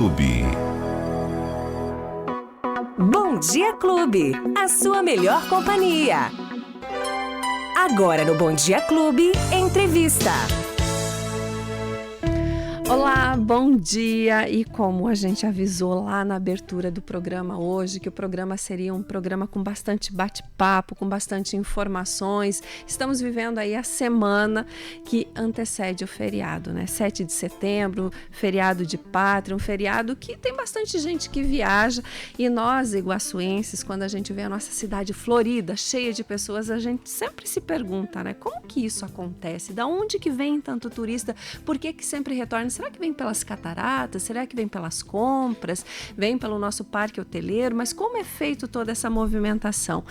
Clube. Bom Dia Clube, a sua melhor companhia. Agora no Bom Dia Clube, entrevista. Olá, bom dia! E como a gente avisou lá na abertura do programa hoje, que o programa seria um programa com bastante bate-papo, com bastante informações. Estamos vivendo aí a semana que antecede o feriado, né? 7 de setembro, feriado de Pátria, um feriado que tem bastante gente que viaja. E nós, iguaçuenses, quando a gente vê a nossa cidade florida, cheia de pessoas, a gente sempre se pergunta, né? Como que isso acontece? Da onde que vem tanto turista? Por que que sempre retorna? Será que vem pelas cataratas? Será que vem pelas compras? Vem pelo nosso parque hoteleiro? Mas como é feito toda essa movimentação?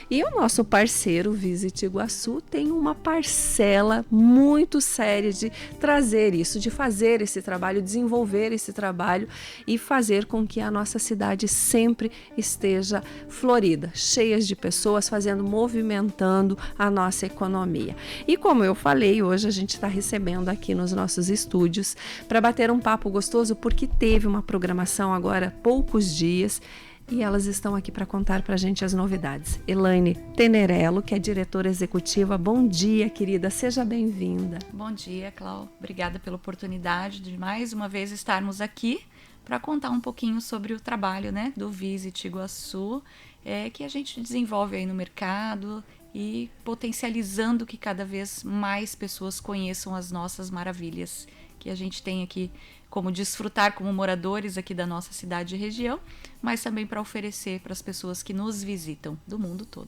E o nosso parceiro Visit Iguaçu tem uma parcela muito séria de trazer isso, de fazer esse trabalho, desenvolver esse trabalho e fazer com que a nossa cidade sempre esteja florida, cheia de pessoas, movimentando a nossa economia. E como eu falei, hoje a gente está recebendo aqui nos nossos estúdios para bater um papo gostoso, porque teve uma programação agora há poucos dias e elas estão aqui para contar para a gente as novidades. Elaine Tenerello, que é diretora executiva. Bom dia, querida, seja bem-vinda. Bom dia, Clau. Obrigada pela oportunidade de mais uma vez estarmos aqui para contar um pouquinho sobre o trabalho, né, do Visit Iguaçu, que a gente desenvolve aí no mercado e potencializando que cada vez mais pessoas conheçam as nossas maravilhas que a gente tem aqui, como desfrutar como moradores aqui da nossa cidade e região, mas também para oferecer para as pessoas que nos visitam do mundo todo.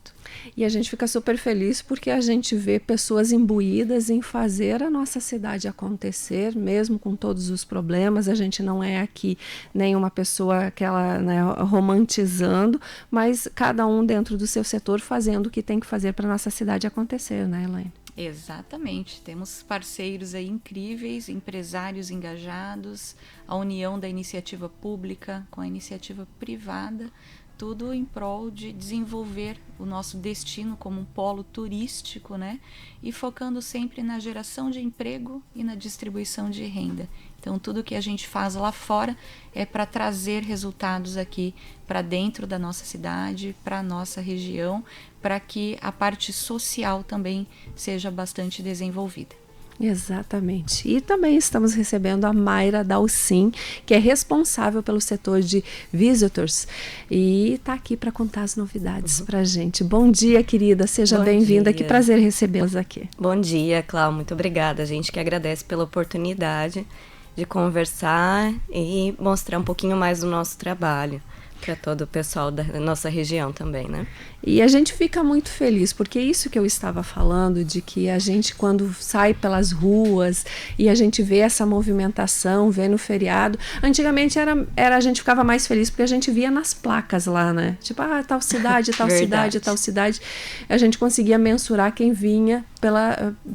E a gente fica super feliz porque a gente vê pessoas imbuídas em fazer a nossa cidade acontecer, mesmo com todos os problemas. A gente não é aqui nenhuma pessoa aquela, né, romantizando, mas cada um dentro do seu setor fazendo o que tem que fazer para a nossa cidade acontecer, né, Elaine? Exatamente, temos parceiros aí incríveis, empresários engajados, a união da iniciativa pública com a iniciativa privada, tudo em prol de desenvolver o nosso destino como um polo turístico, né? E focando sempre na geração de emprego e na distribuição de renda. Então, tudo que a gente faz lá fora é para trazer resultados aqui para dentro da nossa cidade, para a nossa região, para que a parte social também seja bastante desenvolvida. Exatamente. E também estamos recebendo a Mayra Dalcin, que é responsável pelo setor de visitors e está aqui para contar as novidades para a gente. Bom dia, querida. Seja bem-vinda. Que prazer recebê-las aqui. Bom dia, Clau. Muito obrigada. A gente que agradece pela oportunidade de conversar e mostrar um pouquinho mais do nosso trabalho para todo o pessoal da nossa região também, né? E a gente fica muito feliz, porque isso que eu estava falando, de que a gente quando sai pelas ruas e a gente vê essa movimentação, vê no feriado, antigamente a gente ficava mais feliz porque a gente via nas placas lá, né? Tipo, tal cidade, tal cidade, tal cidade. A gente conseguia mensurar quem vinha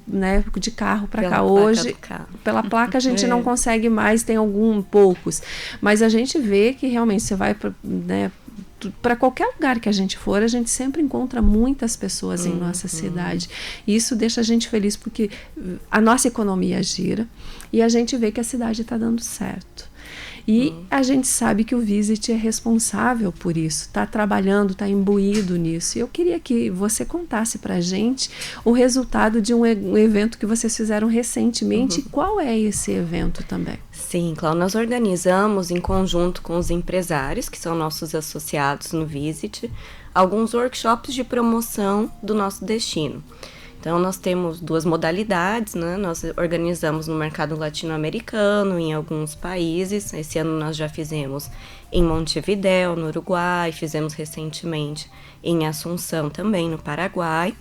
né, de carro para cá. Hoje, pela placa a gente não consegue mais, tem poucos. Mas a gente vê que realmente você vai para qualquer lugar que a gente for, a gente sempre encontra muitas pessoas em nossa cidade. E isso deixa a gente feliz porque a nossa economia gira e a gente vê que a cidade está dando certo. E a gente sabe que o Visit é responsável por isso, está trabalhando, está imbuído nisso. E eu queria que você contasse para a gente o resultado de um evento que vocês fizeram recentemente. Qual é esse evento também? Sim, Cláudia, nós organizamos em conjunto com os empresários, que são nossos associados no Visit, alguns workshops de promoção do nosso destino. Então, nós temos duas modalidades, né? Nós organizamos no mercado latino-americano, em alguns países. Esse ano nós já fizemos em Montevidéu, no Uruguai, fizemos recentemente em Assunção também, no Paraguai.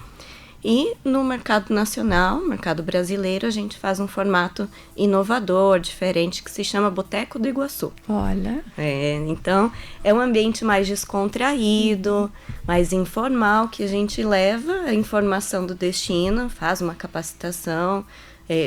E no mercado nacional, mercado brasileiro, a gente faz um formato inovador, diferente, que se chama Boteco do Iguaçu. Olha! Então, é um ambiente mais descontraído, mais informal, que a gente leva a informação do destino, faz uma capacitação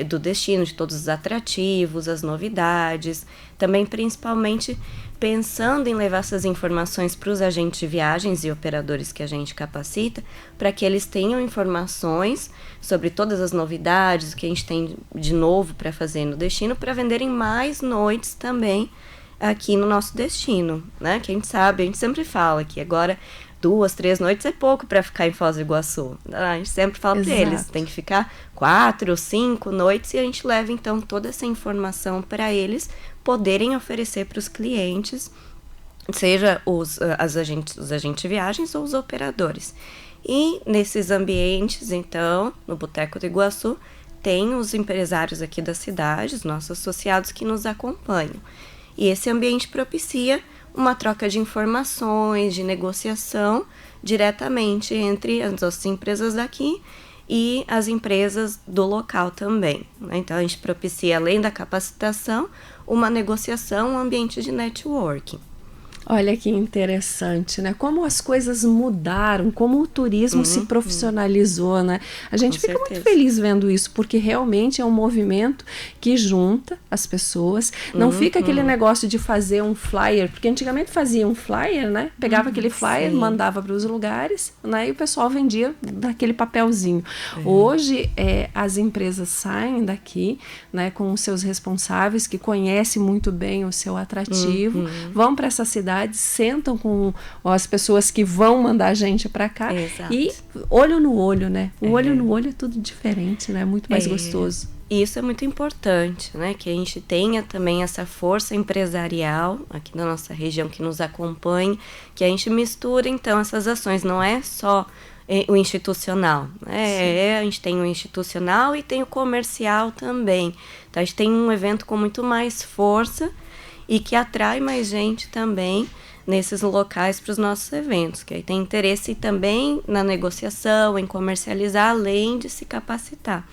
do destino, de todos os atrativos, as novidades, também principalmente pensando em levar essas informações para os agentes de viagens e operadores que a gente capacita, para que eles tenham informações sobre todas as novidades, o que a gente tem de novo para fazer no destino, para venderem mais noites também aqui no nosso destino, né? Que a gente sempre fala que agora 2, 3 noites é pouco para ficar em Foz do Iguaçu. A gente sempre fala para eles, tem que ficar 4, 5 noites, e a gente leva então toda essa informação para eles poderem oferecer para os clientes, seja os agentes de viagens ou os operadores. E nesses ambientes, então, no Boteco do Iguaçu, tem os empresários aqui da cidade, os nossos associados que nos acompanham. E esse ambiente propicia uma troca de informações, de negociação diretamente entre as nossas empresas daqui e as empresas do local também, né? Então, a gente propicia, além da capacitação, uma negociação, um ambiente de networking. Olha que interessante, né? Como as coisas mudaram, como o turismo se profissionalizou, né? A gente fica muito feliz vendo isso, porque realmente é um movimento que junta as pessoas. Não fica aquele negócio de fazer um flyer, porque antigamente fazia um flyer, né? Pegava aquele flyer, mandava para os lugares, né? E o pessoal vendia daquele papelzinho. Hoje, as empresas saem daqui, né? Com os seus responsáveis, que conhecem muito bem o seu atrativo, vão para essa cidade, sentam com as pessoas que vão mandar a gente para cá. Exato. E olho no olho, né? O olho no olho é tudo diferente, né? Muito mais gostoso. E isso é muito importante, né? Que a gente tenha também essa força empresarial aqui na nossa região que nos acompanhe, que a gente mistura então essas ações, não é só o institucional, né? A gente tem o institucional e tem o comercial também. Então a gente tem um evento com muito mais força e que atrai mais gente também nesses locais para os nossos eventos, que aí tem interesse também na negociação, em comercializar, além de se capacitar.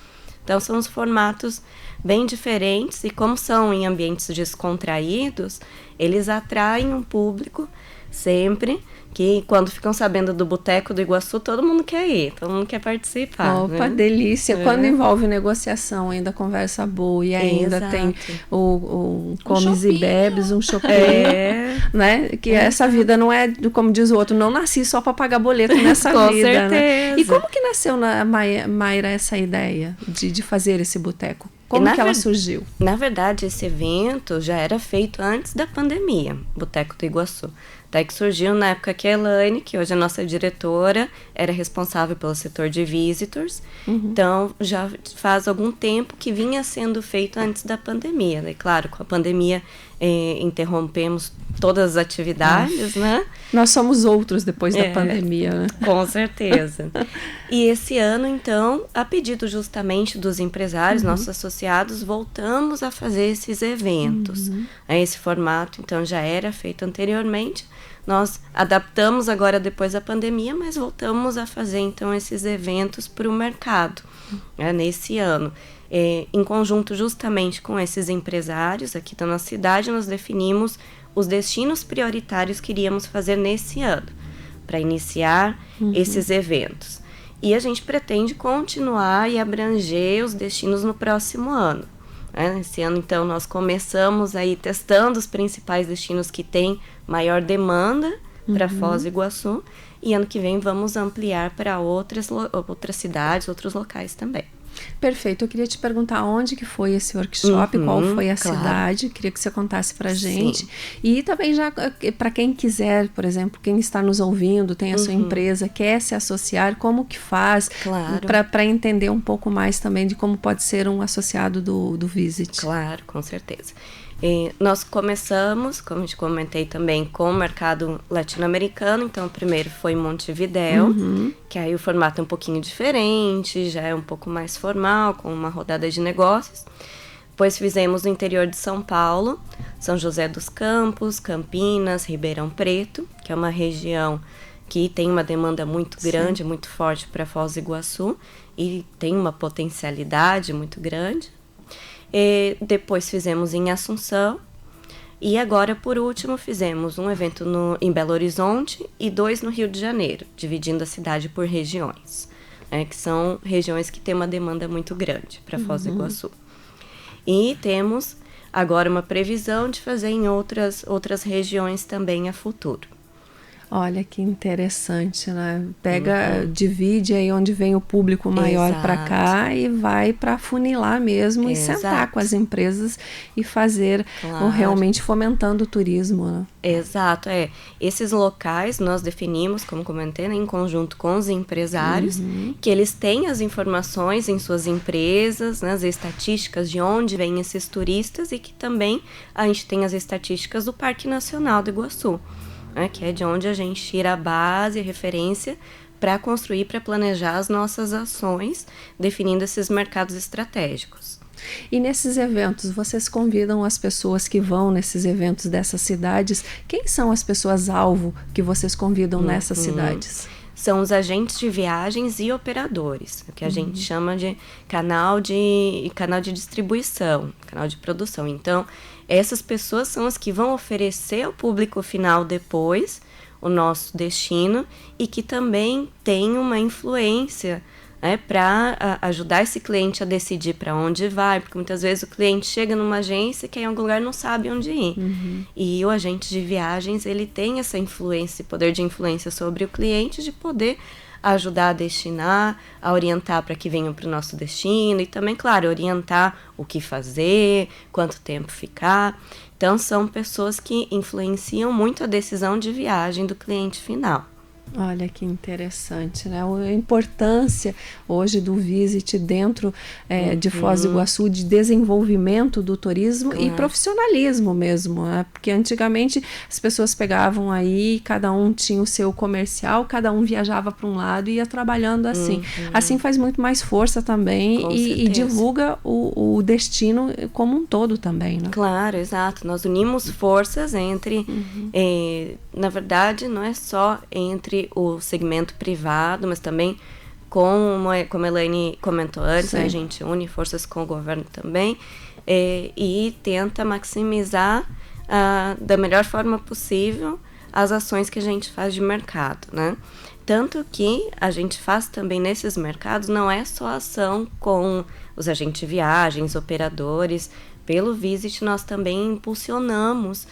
Então, são os formatos bem diferentes, e como são em ambientes descontraídos, eles atraem um público sempre, que quando ficam sabendo do Boteco do Iguaçu, todo mundo quer ir, todo mundo quer participar. Opa, né? Delícia! Quando envolve negociação, ainda conversa boa, e ainda tem o comes e bebes, um shopping, né? Que essa vida não é, como diz o outro, não nasci só para pagar boleto nessa Com vida. certeza. Né? E como que nasceu na Mayra essa ideia de fazer esse boteco? Como que ela surgiu? Na verdade, esse evento já era feito antes da pandemia, Boteco do Iguaçu. Até que surgiu na época que a Elaine, que hoje é a nossa diretora, era responsável pelo setor de visitors. Então, já faz algum tempo que vinha sendo feito antes da pandemia. E claro, com a pandemia interrompemos todas as atividades, né? Nós somos outros depois da pandemia, né? Com certeza. E esse ano, então, a pedido justamente dos empresários, nossos associados, voltamos a fazer esses eventos. Esse formato, então, já era feito anteriormente. Nós adaptamos agora depois da pandemia, mas voltamos a fazer, então, esses eventos para o mercado, né, nesse ano. Em conjunto justamente com esses empresários aqui da nossa cidade, nós definimos os destinos prioritários que iríamos fazer nesse ano, para iniciar esses eventos. E a gente pretende continuar e abranger os destinos no próximo ano. Esse ano, então, nós começamos aí testando os principais destinos que têm maior demanda para Foz do Iguaçu, e ano que vem vamos ampliar para outras cidades, outros locais também. Perfeito. Eu queria te perguntar onde que foi esse workshop, qual foi a cidade, queria que você contasse pra gente. Sim. E também já para quem quiser, por exemplo, quem está nos ouvindo, tem a sua empresa, quer se associar, como que faz? Claro. Para entender um pouco mais também de como pode ser um associado do Visit. Claro, com certeza. Nós começamos, como eu te comentei também, com o mercado latino-americano. Então, o primeiro foi Montevidéu, que aí o formato é um pouquinho diferente, já é um pouco mais formal, com uma rodada de negócios. Depois fizemos no interior de São Paulo, São José dos Campos, Campinas, Ribeirão Preto, que é uma região que tem uma demanda muito grande, muito forte para Foz do Iguaçu, e tem uma potencialidade muito grande. Depois fizemos em Assunção, e agora por último fizemos um evento em Belo Horizonte e 2 no Rio de Janeiro, dividindo a cidade por regiões, que são regiões que têm uma demanda muito grande para Foz do Iguaçu. E temos agora uma previsão de fazer em outras regiões também a futuro. Olha que interessante, né? Pega, divide aí onde vem o público maior para cá e vai para funilar mesmo e sentar com as empresas e fazer realmente fomentando o turismo, né? Exato, esses locais nós definimos, como comentei, né, em conjunto com os empresários, que eles têm as informações em suas empresas, né, as estatísticas de onde vêm esses turistas e que também a gente tem as estatísticas do Parque Nacional do Iguaçu, né, que é de onde a gente tira a base, a referência para construir, para planejar as nossas ações, definindo esses mercados estratégicos. E nesses eventos, vocês convidam as pessoas que vão nesses eventos dessas cidades? Quem são as pessoas-alvo que vocês convidam nessas cidades? São os agentes de viagens e operadores, o que a gente chama de canal de distribuição, canal de produção. Então, essas pessoas são as que vão oferecer ao público final depois o nosso destino e que também tem uma influência para ajudar esse cliente a decidir para onde vai, porque muitas vezes o cliente chega numa agência que em algum lugar não sabe onde ir. E o agente de viagens, ele tem essa influência, poder de influência sobre o cliente, de poder ajudar a destinar, a orientar para que venham para o nosso destino e também, claro, orientar o que fazer, quanto tempo ficar. Então, são pessoas que influenciam muito a decisão de viagem do cliente final. Olha que interessante, né? A importância hoje do Visit dentro de Foz do Iguaçu, de desenvolvimento do turismo e profissionalismo mesmo, né? Porque antigamente as pessoas pegavam aí, cada um tinha o seu comercial, cada um viajava para um lado e ia trabalhando assim. Assim faz muito mais força também e divulga o destino como um todo também, né? Claro, exato. Nós unimos forças entre, na verdade, não é só entre o segmento privado, mas também como a Elaine comentou antes, a gente une forças com o governo também e tenta maximizar da melhor forma possível as ações que a gente faz de mercado, né? Tanto que a gente faz também nesses mercados, não é só ação com os agentes de viagens, operadores. Pelo Visit, nós também impulsionamos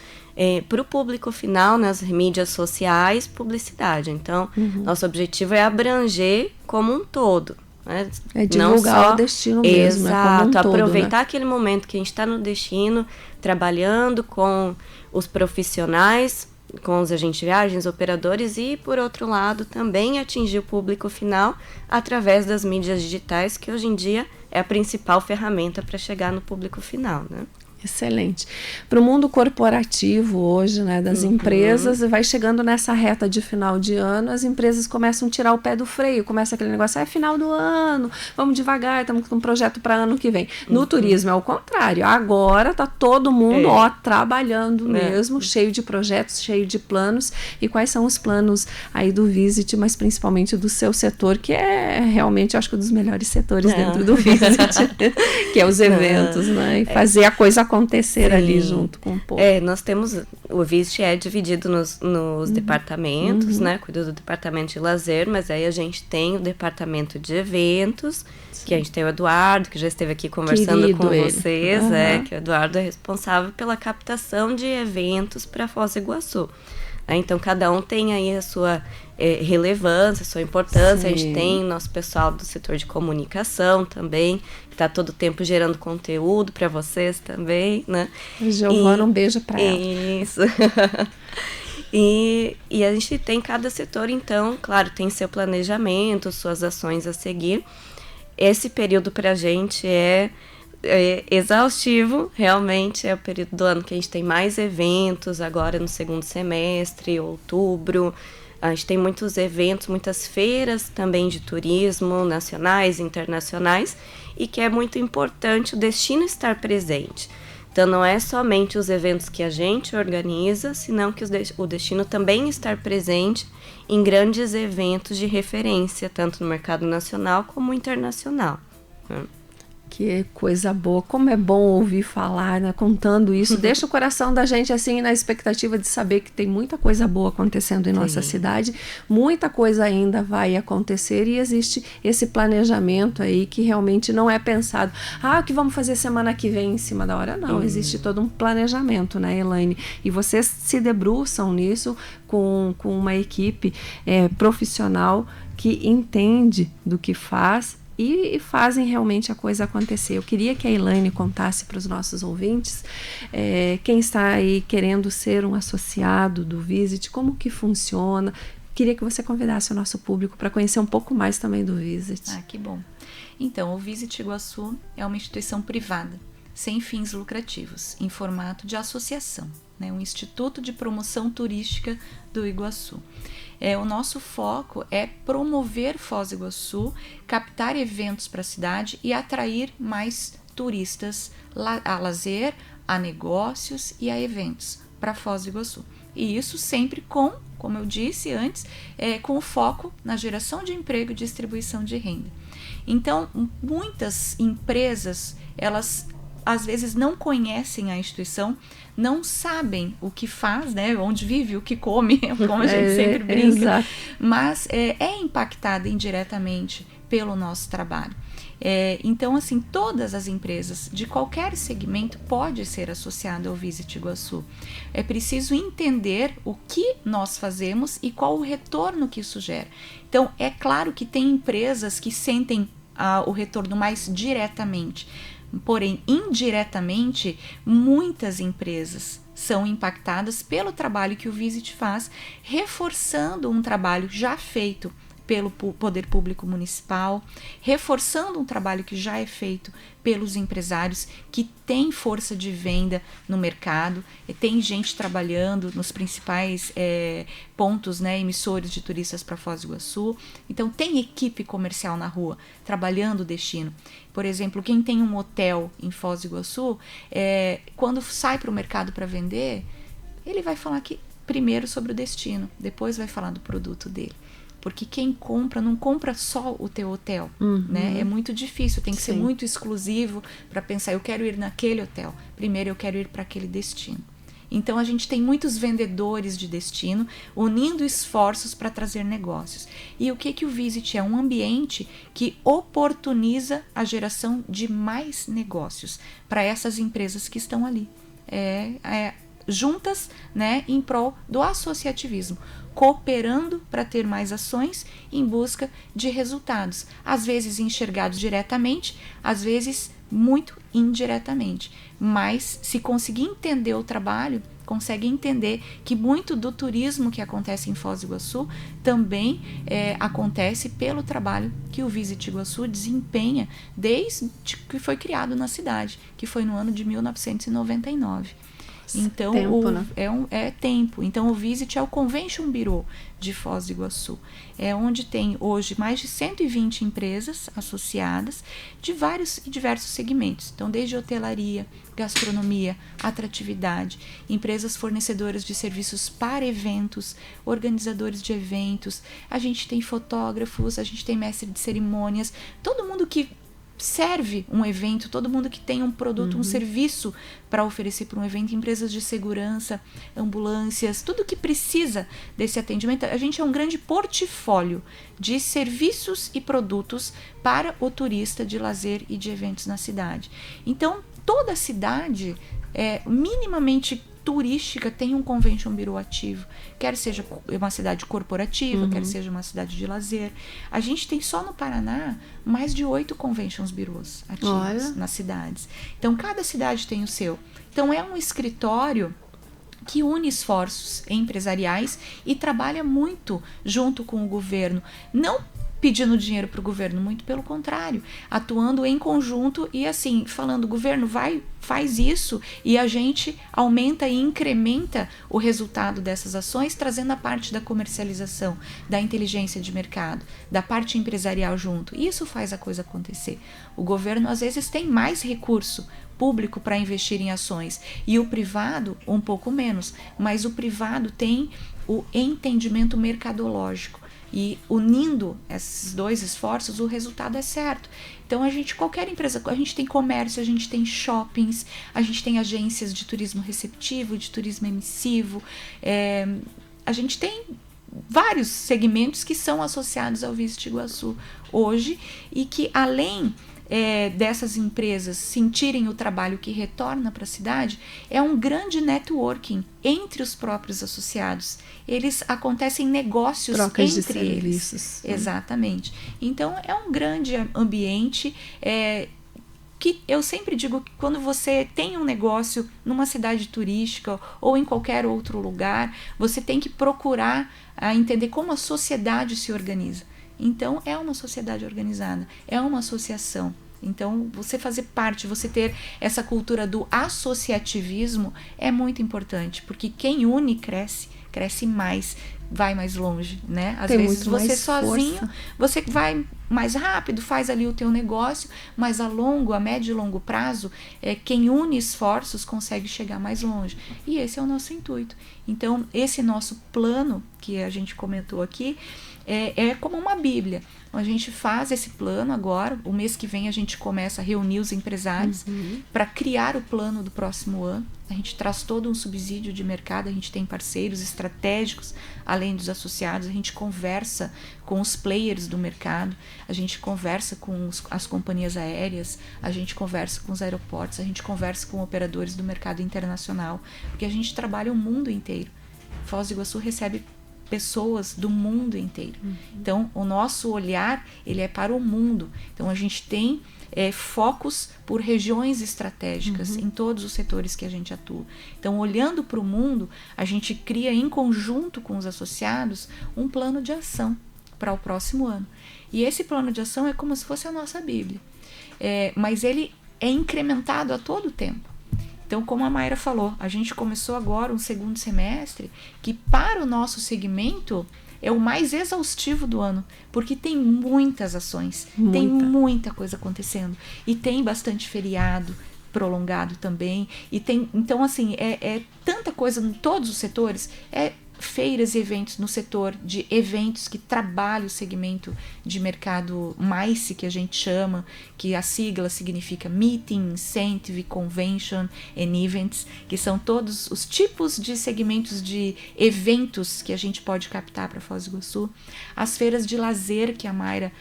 para o público final, nas mídias sociais, publicidade. Então, nosso objetivo é abranger como um todo. Né? É divulgar o destino mesmo. Exato, como um todo, aproveitar né? aquele momento que a gente está no destino, trabalhando com os profissionais, com os agentes de viagens, operadores e, por outro lado, também atingir o público final através das mídias digitais, que hoje em dia é a principal ferramenta para chegar no público final, né? Excelente. Para o mundo corporativo hoje, né, das empresas, vai chegando nessa reta de final de ano, as empresas começam a tirar o pé do freio, começa aquele negócio, é final do ano, vamos devagar, estamos com um projeto para ano que vem. No turismo é o contrário, agora está todo mundo trabalhando mesmo, cheio de projetos, cheio de planos. E quais são os planos aí do Visit, mas principalmente do seu setor, que é realmente, acho que um dos melhores setores dentro do Visit, que é os eventos, né, e fazer a coisa acontecer ali junto com o povo. Nós temos, o Visit é dividido nos departamentos, né, cuida do departamento de lazer, mas aí a gente tem o departamento de eventos, que a gente tem o Eduardo, que já esteve aqui conversando querido com vocês, que o Eduardo é responsável pela captação de eventos para Foz do Iguaçu. Então, cada um tem aí a sua relevância, a sua importância. A gente tem nosso pessoal do setor de comunicação também, que está todo o tempo gerando conteúdo para vocês também, né? Giovana, um beijo para ela. Isso. E a gente tem cada setor, então, claro, tem seu planejamento, suas ações a seguir. Esse período para a gente é exaustivo, realmente é o período do ano que a gente tem mais eventos, agora no segundo semestre, outubro. A gente tem muitos eventos, muitas feiras também de turismo, nacionais e internacionais, e que é muito importante o destino estar presente. Então, não é somente os eventos que a gente organiza, senão que o destino também estar presente em grandes eventos de referência, tanto no mercado nacional como internacional, né? Que coisa boa, como é bom ouvir falar, né? Contando isso, deixa o coração da gente assim na expectativa de saber que tem muita coisa boa acontecendo em nossa cidade, muita coisa ainda vai acontecer e existe esse planejamento aí que realmente não é pensado, o que vamos fazer semana que vem em cima da hora, não, existe todo um planejamento, né, Elaine? E vocês se debruçam nisso com uma equipe profissional que entende do que faz e fazem realmente a coisa acontecer. Eu queria que a Elaine contasse para os nossos ouvintes, quem está aí querendo ser um associado do Visit, como que funciona. Queria que você convidasse o nosso público para conhecer um pouco mais também do Visit. Que bom. Então, o Visit Iguaçu é uma instituição privada, sem fins lucrativos, em formato de associação, né? Um instituto de promoção turística do Iguaçu. O nosso foco é promover Foz do Iguaçu, captar eventos para a cidade e atrair mais turistas a lazer, a negócios e a eventos para Foz do Iguaçu. E isso sempre como eu disse antes, com o foco na geração de emprego e distribuição de renda. Então, muitas empresas, elas às vezes não conhecem a instituição, não sabem o que faz, né? Onde vive, o que come, como a gente sempre brinca. Exato. Mas é impactada indiretamente pelo nosso trabalho. Então, assim, todas as empresas de qualquer segmento podem ser associadas ao Visit Iguaçu. É preciso entender o que nós fazemos e qual o retorno que isso gera. Então, é claro que tem empresas que sentem o retorno mais diretamente, porém, indiretamente, muitas empresas são impactadas pelo trabalho que o Visit faz, reforçando um trabalho já feito pelo Poder Público Municipal, reforçando um trabalho que já é feito pelos empresários que têm força de venda no mercado, tem gente trabalhando nos principais pontos, né, emissores de turistas para Foz do Iguaçu. Então, tem equipe comercial na rua trabalhando o destino. Por exemplo, quem tem um hotel em Foz do Iguaçu, quando sai para o mercado para vender, ele vai falar primeiro sobre o destino, depois vai falar do produto dele. Porque quem compra, não compra só o teu hotel, né? É muito difícil, tem que ser muito exclusivo para pensar, eu quero ir naquele hotel, primeiro eu quero ir para aquele destino. Então, a gente tem muitos vendedores de destino unindo esforços para trazer negócios. E o que o Visit é? Um ambiente que oportuniza a geração de mais negócios para essas empresas que estão ali. Juntas, né, em prol do associativismo, cooperando para ter mais ações em busca de resultados, às vezes enxergados diretamente, às vezes muito indiretamente, mas se conseguir entender o trabalho, consegue entender que muito do turismo que acontece em Foz do Iguaçu também acontece pelo trabalho que o Visit Iguaçu desempenha desde que foi criado na cidade, que foi no ano de 1999. Então, tempo, né? É tempo. Então, o Visit é o Convention Bureau de Foz do Iguaçu. É onde tem hoje mais de 120 empresas associadas de vários e diversos segmentos. Então, desde hotelaria, gastronomia, atratividade, empresas fornecedoras de serviços para eventos, organizadores de eventos, a gente tem fotógrafos, a gente tem mestre de cerimônias, todo mundo que serve um evento, todo mundo que tem um produto, um serviço para oferecer para um evento, empresas de segurança, ambulâncias, tudo que precisa desse atendimento. A gente é um grande portfólio de serviços e produtos para o turista de lazer e de eventos na cidade. Então, toda a cidade minimamente turística tem um Convention Bureau ativo, quer seja uma cidade corporativa, quer seja uma cidade de lazer. A gente tem só no Paraná mais de 8 Conventions Bureaus ativos nas cidades. Então, cada cidade tem o seu. Então, é um escritório que une esforços empresariais e trabalha muito junto com o governo. Não pedindo dinheiro para o governo, muito pelo contrário, atuando em conjunto e assim, falando, governo, faz isso, e a gente aumenta e incrementa o resultado dessas ações, trazendo a parte da comercialização, da inteligência de mercado, da parte empresarial junto. E isso faz a coisa acontecer. O governo, às vezes, tem mais recurso público para investir em ações, e o privado um pouco menos, mas o privado tem o entendimento mercadológico E unindo esses dois esforços, o resultado é certo. Então, qualquer empresa, a gente tem comércio, a gente tem shoppings, a gente tem agências de turismo receptivo, de turismo emissivo, a gente tem vários segmentos que são associados ao Visit Iguaçu hoje e que, além dessas empresas sentirem o trabalho que retorna para a cidade, é um grande networking entre os próprios associados. Acontecem negócios trocas entre de serviços. Eles. Exatamente. Então, é um grande ambiente que eu sempre digo que quando você tem um negócio numa cidade turística ou em qualquer outro lugar, você tem que procurar entender como a sociedade se organiza. Então, é uma sociedade organizada, é uma associação. Então, você fazer parte, você ter essa cultura do associativismo é muito importante, porque quem une cresce mais, vai mais longe, né? Às vezes você sozinho, você vai mais rápido, faz ali o teu negócio, mas a médio e longo prazo, quem une esforços consegue chegar mais longe. E esse é o nosso intuito. Então, esse nosso plano que a gente comentou aqui, é como uma Bíblia. A gente faz esse plano agora, o mês que vem a gente começa a reunir os empresários para criar o plano do próximo ano. A gente traz todo um subsídio de mercado, a gente tem parceiros estratégicos, além dos associados, a gente conversa com os players do mercado, a gente conversa com as companhias aéreas, a gente conversa com os aeroportos, a gente conversa com operadores do mercado internacional, porque a gente trabalha o mundo inteiro. Foz do Iguaçu recebe pessoas do mundo inteiro. Então, o nosso olhar, ele é para o mundo. Então, a gente tem focos por regiões estratégicas em todos os setores que a gente atua. Então, olhando para o mundo, a gente cria em conjunto com os associados um plano de ação para o próximo ano. E esse plano de ação é como se fosse a nossa Bíblia. Mas ele é incrementado a todo tempo. Então, como a Mayra falou, a gente começou agora um segundo semestre que, para o nosso segmento, é o mais exaustivo do ano, porque tem muitas ações, tem muita coisa acontecendo, e tem bastante feriado prolongado também, então, assim, é tanta coisa em todos os setores, feiras e eventos no setor de eventos que trabalha o segmento de mercado MICE, que a gente chama, que a sigla significa Meeting, Incentive, Convention and Events, que são todos os tipos de segmentos de eventos que a gente pode captar para Foz do Iguaçu. As feiras de lazer que a Mayra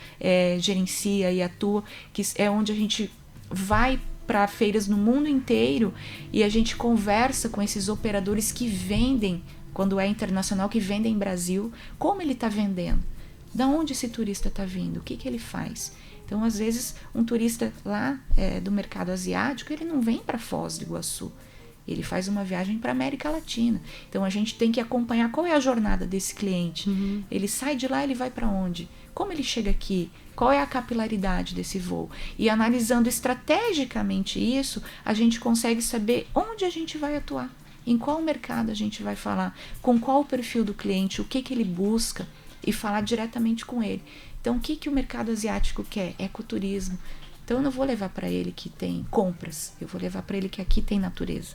gerencia e atua, que é onde a gente vai para feiras no mundo inteiro e a gente conversa com esses operadores que vendem, quando é internacional, que vendem em Brasil, como ele está vendendo, da onde esse turista está vindo, o que ele faz. Então, às vezes, um turista lá do mercado asiático, ele não vem para Foz do Iguaçu, ele faz uma viagem para a América Latina. Então, a gente tem que acompanhar qual é a jornada desse cliente. Ele sai de lá, ele vai para onde? Como ele chega aqui? Qual é a capilaridade desse voo? E analisando estrategicamente isso, a gente consegue saber onde a gente vai atuar. Em qual mercado a gente vai falar, com qual o perfil do cliente, o que ele busca e falar diretamente com ele. Então, o que o mercado asiático quer? Ecoturismo. Então, eu não vou levar para ele que tem compras, eu vou levar para ele que aqui tem natureza.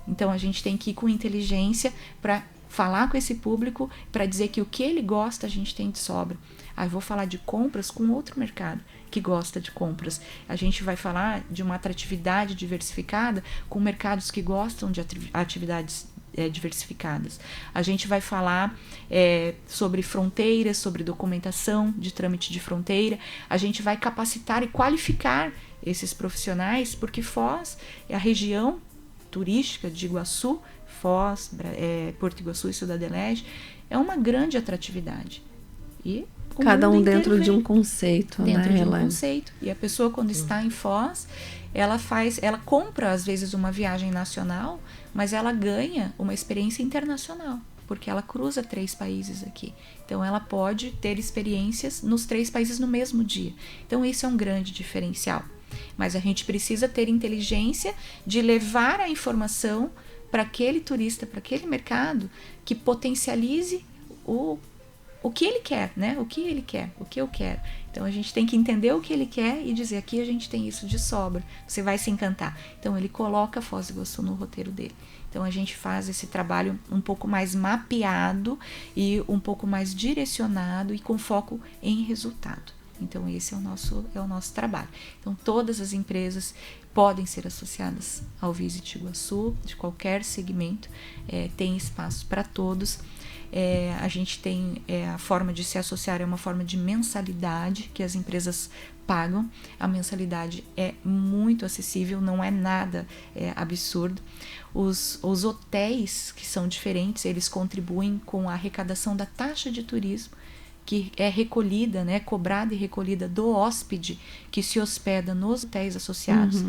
Então, a gente tem que ir com inteligência para falar com esse público, para dizer que o que ele gosta a gente tem de sobra. Eu vou falar de compras com outro mercado que gosta de compras. A gente vai falar de uma atratividade diversificada com mercados que gostam de atividades diversificadas. A gente vai falar sobre fronteiras, sobre documentação de trâmite de fronteira. A gente vai capacitar e qualificar esses profissionais, porque Foz é a região turística de Iguaçu, Foz, Porto Iguaçu e Ciudad del Este, é uma grande atratividade. E cada um dentro de um conceito, dentro né, de um Elaine? conceito. E a pessoa, quando está em Foz, ela compra às vezes uma viagem nacional, mas ela ganha uma experiência internacional, porque ela cruza 3 países aqui. Então ela pode ter experiências nos 3 países no mesmo dia. Então isso é um grande diferencial. Mas a gente precisa ter inteligência de levar a informação para aquele turista, para aquele mercado, que potencialize o que ele quer, né? O que ele quer, o que eu quero. Então, a gente tem que entender o que ele quer e dizer, aqui a gente tem isso de sobra, você vai se encantar. Então, ele coloca Foz do Iguaçu no roteiro dele. Então a gente faz esse trabalho um pouco mais mapeado e um pouco mais direcionado e com foco em resultado. Então esse é o nosso trabalho. Então todas as empresas podem ser associadas ao Visit Iguaçu, de qualquer segmento, tem espaço para todos. A gente tem a forma de se associar, é uma forma de mensalidade que as empresas pagam. A mensalidade é muito acessível, não é nada absurdo. Os hotéis, que são diferentes, eles contribuem com a arrecadação da taxa de turismo, que é recolhida, né, cobrada e recolhida do hóspede que se hospeda nos hotéis associados.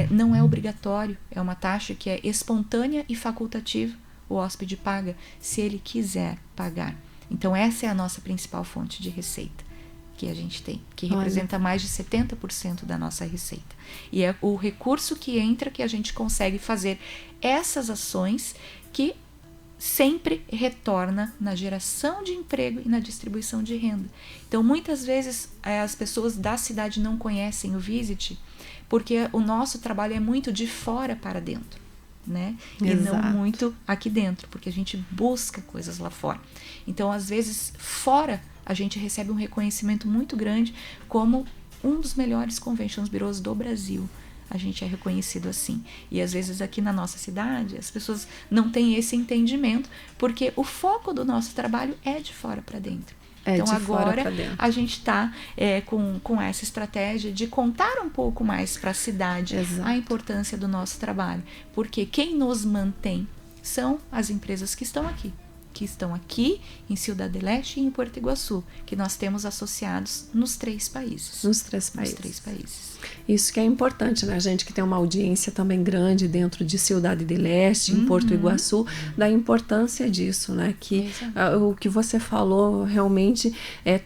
Não é obrigatório, é uma taxa que é espontânea e facultativa. O hóspede paga se ele quiser pagar. Então essa é a nossa principal fonte de receita que a gente tem, que representa mais de 70% da nossa receita. E é o recurso que entra que a gente consegue fazer essas ações que sempre retorna na geração de emprego e na distribuição de renda. Então, muitas vezes, as pessoas da cidade não conhecem o Visit, porque o nosso trabalho é muito de fora para dentro, né? E não muito aqui dentro, porque a gente busca coisas lá fora. Então, às vezes, fora, a gente recebe um reconhecimento muito grande como um dos melhores convention bureaus do Brasil. A gente é reconhecido assim. E às vezes aqui na nossa cidade as pessoas não têm esse entendimento, porque o foco do nosso trabalho é de fora para dentro. Então agora a gente está com essa estratégia de contar um pouco mais para a cidade a importância do nosso trabalho. Porque quem nos mantém são as empresas que estão aqui em Ciudad del Este e em Puerto Iguaçu, que nós temos associados nos 3 países. Nos três países. Isso que é importante, né, gente, que tem uma audiência também grande dentro de Ciudad del Este, em Porto Iguaçu, da importância disso, né, que o que você falou realmente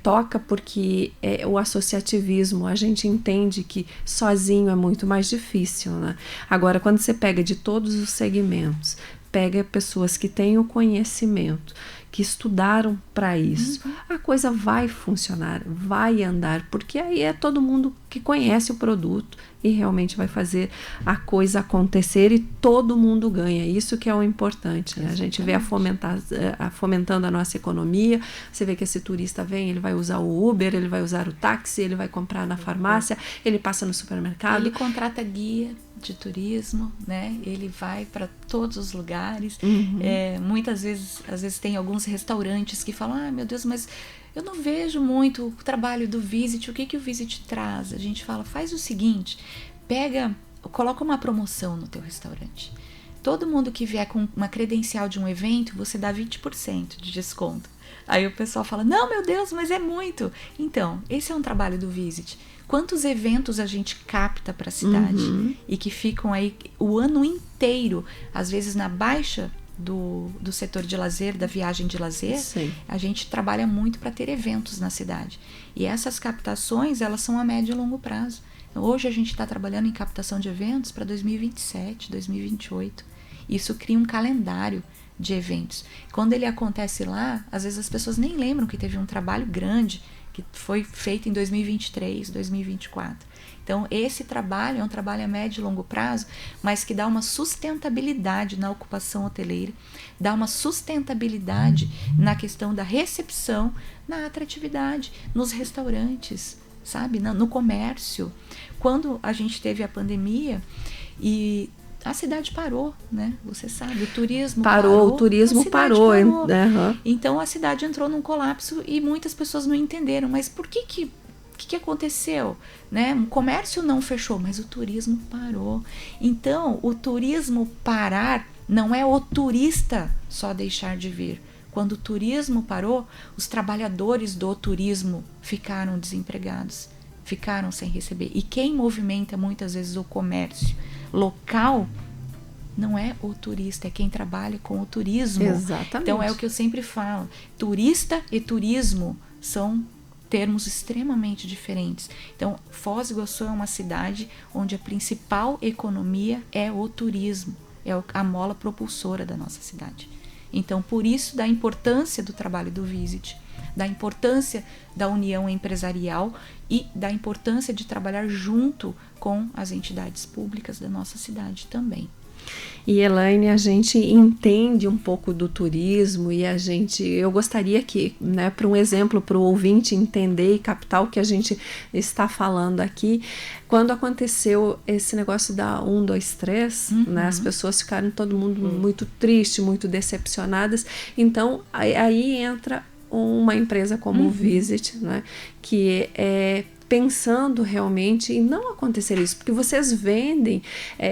toca, porque o associativismo, a gente entende que sozinho é muito mais difícil, né. Agora, quando você pega de todos os segmentos, pega pessoas que têm o conhecimento, que estudaram para isso, a coisa vai funcionar, vai andar, porque aí é todo mundo que conhece o produto e realmente vai fazer a coisa acontecer e todo mundo ganha. Isso que é o importante, né? A gente vê fomentando a nossa economia. Você vê que esse turista vem, ele vai usar o Uber, ele vai usar o táxi, ele vai comprar na farmácia, ele passa no supermercado. Ele contrata guia de turismo, né? Ele vai para todos os lugares. Muitas vezes, às vezes tem alguns restaurantes que falam: meu Deus, mas eu não vejo muito o trabalho do Visit, o que o Visit traz? A gente fala: faz o seguinte, coloca uma promoção no teu restaurante. Todo mundo que vier com uma credencial de um evento, você dá 20% de desconto. Aí o pessoal fala: não, meu Deus, mas é muito. Então, esse é um trabalho do Visit. Quantos eventos a gente capta para a cidade e que ficam aí o ano inteiro, às vezes na baixa do setor de lazer, da viagem de lazer. Sim. A gente trabalha muito para ter eventos na cidade. E essas captações, elas são a médio e longo prazo. Então, hoje a gente está trabalhando em captação de eventos para 2027, 2028. Isso cria um calendário de eventos. Quando ele acontece lá, às vezes as pessoas nem lembram que teve um trabalho grande que foi feito em 2023, 2024. Então, esse trabalho é um trabalho a médio e longo prazo, mas que dá uma sustentabilidade na ocupação hoteleira, dá uma sustentabilidade na questão da recepção, na atratividade, nos restaurantes, sabe? No comércio. Quando a gente teve a pandemia e a cidade parou, né? Você sabe, o turismo parou. O turismo parou. Então a cidade entrou num colapso e muitas pessoas não entenderam. Mas por que aconteceu? Né? O comércio não fechou, mas o turismo parou. Então, o turismo parar não é o turista só deixar de vir. Quando o turismo parou, os trabalhadores do turismo ficaram desempregados, ficaram sem receber. E quem movimenta muitas vezes o comércio local não é o turista, é quem trabalha com o turismo. Exatamente. Então é o que eu sempre falo, turista e turismo são termos extremamente diferentes. Então, Foz do Iguaçu é uma cidade onde a principal economia é o turismo, é a mola propulsora da nossa cidade. Então, por isso da importância do trabalho do Visit, da importância da união empresarial e da importância de trabalhar junto com as entidades públicas da nossa cidade também. E Elaine, a gente entende um pouco do turismo e eu gostaria que, né, para um exemplo, para o ouvinte entender e captar o que a gente está falando aqui, quando aconteceu esse negócio da 1, 2, 3, né, as pessoas ficaram todo mundo muito triste, muito decepcionadas, então aí entra uma empresa como o Visit, né, que é pensando realmente em não acontecer isso, porque vocês vendem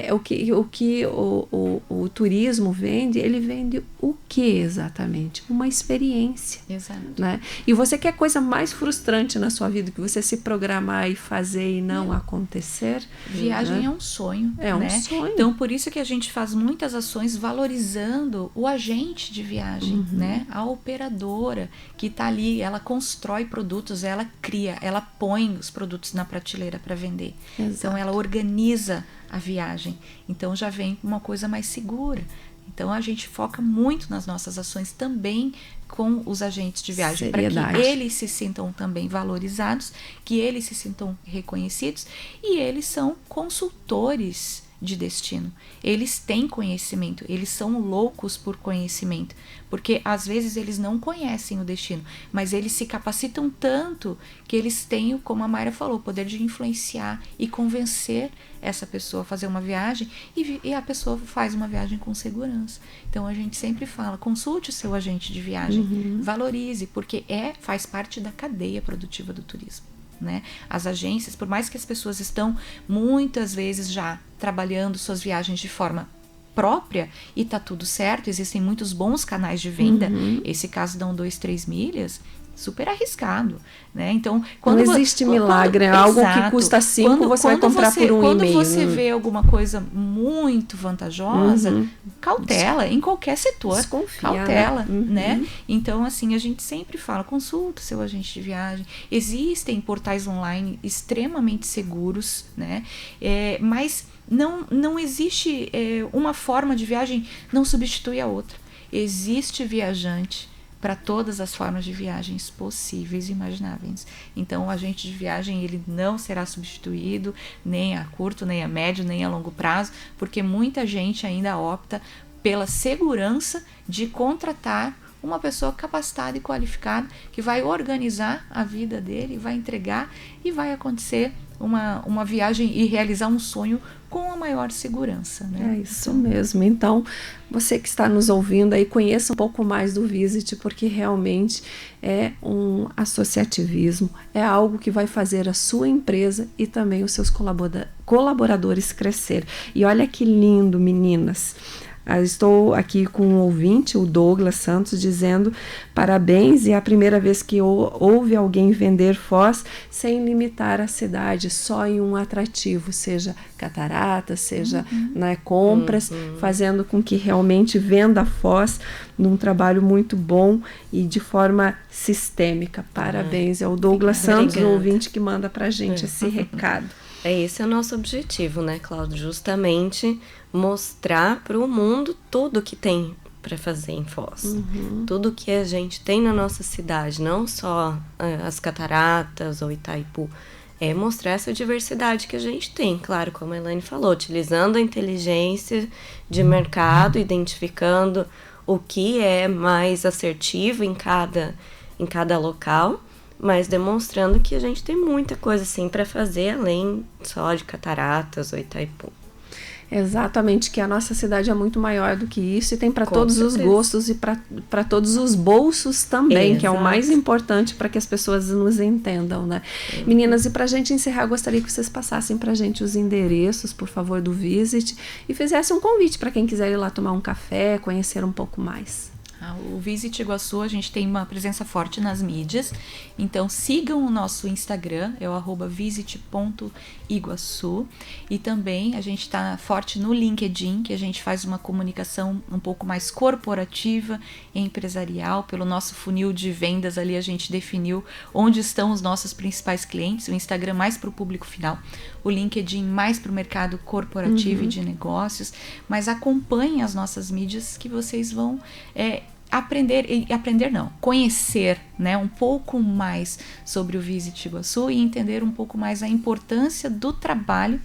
o que o turismo vende, ele vende o que exatamente? Uma experiência. Exato. Né? E você quer coisa mais frustrante na sua vida que você se programar e fazer e não acontecer? Viagem né? é um sonho. É um né? sonho. Então, por isso que a gente faz muitas ações valorizando o agente de viagem, né? A operadora que está ali, ela constrói produtos, ela cria, ela põe os produtos na prateleira para vender. Exato. Então, ela organiza a viagem. Então, já vem uma coisa mais segura. Então, a gente foca muito nas nossas ações também com os agentes de viagem, para que eles se sintam também valorizados, que eles se sintam reconhecidos, e eles são consultores de destino. Eles têm conhecimento, eles são loucos por conhecimento, porque às vezes eles não conhecem o destino, mas eles se capacitam tanto que eles têm, como a Mayra falou, o poder de influenciar e convencer essa pessoa a fazer uma viagem, e a pessoa faz uma viagem com segurança. Então a gente sempre fala, consulte o seu agente de viagem, valorize, porque faz parte da cadeia produtiva do turismo. Né? As agências, por mais que as pessoas estão muitas vezes já trabalhando suas viagens de forma própria, e tá tudo certo, existem muitos bons canais de venda, esse caso da 1, 2, 3 milhas, super arriscado, né? Então, não existe milagre, algo que custa 5 você vai comprar por 1,5. Quando você vê alguma coisa muito vantajosa, cautela, em qualquer setor, desconfia, cautela, né? Então, assim, a gente sempre fala, consulta o seu agente de viagem. Existem portais online extremamente seguros, né? Mas não existe uma forma de viagem, não substitui a outra. Existe viajante para todas as formas de viagens possíveis e imagináveis. Então, o agente de viagem, ele não será substituído nem a curto, nem a médio, nem a longo prazo, porque muita gente ainda opta pela segurança de contratar uma pessoa capacitada e qualificada que vai organizar a vida dele, vai entregar e vai acontecer uma viagem e realizar um sonho com a maior segurança. Né? É isso mesmo. Então, você que está nos ouvindo aí, conheça um pouco mais do Visit, porque realmente é um associativismo, é algo que vai fazer a sua empresa e também os seus colaboradores crescer. E olha que lindo, meninas. Estou aqui com um ouvinte, o Douglas Santos, dizendo parabéns, e é a primeira vez que ouve alguém vender Foz sem limitar a cidade, só em um atrativo, seja cataratas, seja compras, fazendo com que realmente venda Foz num trabalho muito bom e de forma sistêmica. Parabéns, é o Douglas Santos, o ouvinte, que manda pra gente esse recado. Esse é o nosso objetivo, né, Cláudio? Justamente mostrar para o mundo tudo que tem para fazer em Foz. Tudo que a gente tem na nossa cidade, não só as cataratas ou Itaipu. É mostrar essa diversidade que a gente tem, claro, como a Elaine falou, utilizando a inteligência de mercado, identificando o que é mais assertivo em cada local, mas demonstrando que a gente tem muita coisa assim para fazer além só de cataratas ou Itaipu. Exatamente, que a nossa cidade é muito maior do que isso e tem para todos os gostos e para todos os bolsos também, que é o mais importante para que as pessoas nos entendam, né? Meninas, e para a gente encerrar, gostaria que vocês passassem para a gente os endereços, por favor, do Visit, e fizessem um convite para quem quiser ir lá tomar um café, conhecer um pouco mais. O Visit Iguaçu, a gente tem uma presença forte nas mídias, então sigam o nosso Instagram, é o @visit.iguaçu, e também a gente está forte no LinkedIn, que a gente faz uma comunicação um pouco mais corporativa e empresarial. Pelo nosso funil de vendas ali, a gente definiu onde estão os nossos principais clientes, o Instagram mais para o público final, o LinkedIn mais para o mercado corporativo e de negócios, mas acompanhem as nossas mídias que vocês vão conhecer, né, um pouco mais sobre o Visit Iguaçu e entender um pouco mais a importância do trabalho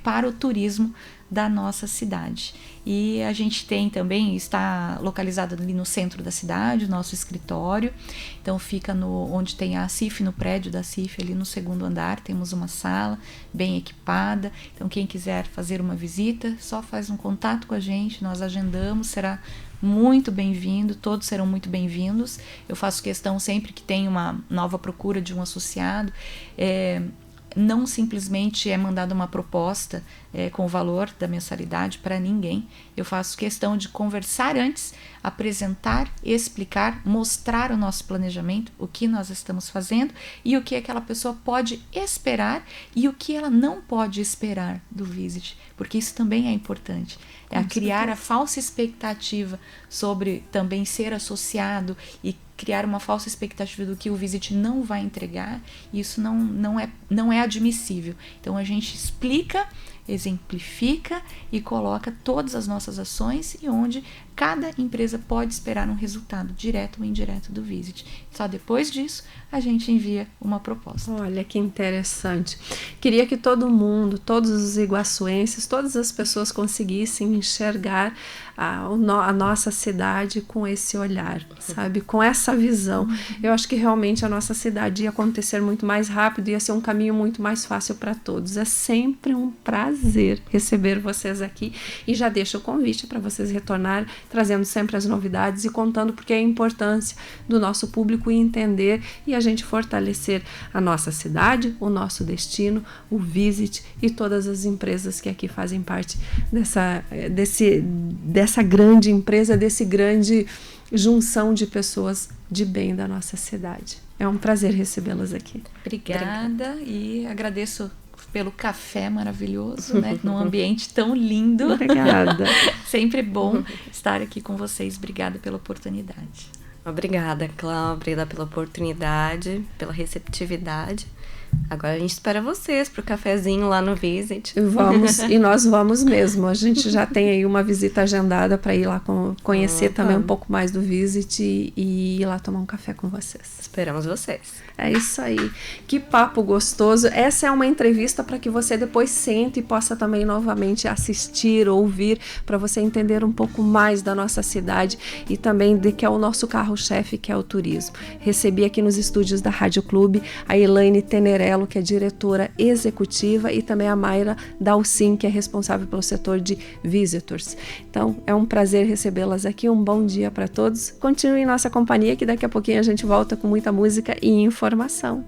para o turismo da nossa cidade. E a gente tem também, está localizado ali no centro da cidade, o nosso escritório. Então fica onde tem a CIF, no prédio da CIF, ali no 2º andar, temos uma sala bem equipada. Então quem quiser fazer uma visita, só faz um contato com a gente, nós agendamos, será muito bem-vindo, todos serão muito bem-vindos. Eu faço questão sempre que tem uma nova procura de um associado, não simplesmente é mandada uma proposta com o valor da mensalidade para ninguém. Eu faço questão de conversar antes, apresentar, explicar, mostrar o nosso planejamento, o que nós estamos fazendo e o que aquela pessoa pode esperar e o que ela não pode esperar do Visit, porque isso também é importante. É criar a falsa expectativa sobre também ser associado e criar uma falsa expectativa do que o Visit não vai entregar. Isso não é admissível. Então a gente explica, exemplifica e coloca todas as nossas ações e onde cada empresa pode esperar um resultado direto ou indireto do Visit. Só depois disso a gente envia uma proposta. Olha que interessante. Queria que todo mundo, todos os iguaçuenses, todas as pessoas conseguissem enxergar a nossa cidade com esse olhar, sabe? Com essa visão. Eu acho que realmente a nossa cidade ia acontecer muito mais rápido, ia ser um caminho muito mais fácil para todos. É sempre um prazer receber vocês aqui e já deixo o convite para vocês retornarem, trazendo sempre as novidades e contando porque é a importância do nosso público entender e a gente fortalecer a nossa cidade, o nosso destino, o Visit e todas as empresas que aqui fazem parte dessa grande empresa, desse grande junção de pessoas de bem da nossa cidade. É um prazer recebê-las aqui. Obrigada e agradeço pelo café maravilhoso, né? Num ambiente tão lindo. Obrigada. Sempre bom estar aqui com vocês. Obrigada pela oportunidade. Obrigada, Cláudia, pela oportunidade, pela receptividade. Agora a gente espera vocês pro cafezinho lá no Visit. Vamos, e nós vamos mesmo. A gente já tem aí uma visita agendada para ir lá conhecer também um pouco mais do Visit e ir lá tomar um café com vocês. Esperamos vocês. É isso aí. Que papo gostoso. Essa é uma entrevista para que você depois sente e possa também novamente assistir, ouvir, para você entender um pouco mais da nossa cidade e também de que é o nosso carro-chefe, que é o turismo. Recebi aqui nos estúdios da Rádio Clube a Elaine Tenerello, que é diretora executiva, e também a Mayra Dalcin, que é responsável pelo setor de visitors. Então, é um prazer recebê-las aqui. Um bom dia para todos. Continuem nossa companhia, que daqui a pouquinho a gente volta com muita música e informação.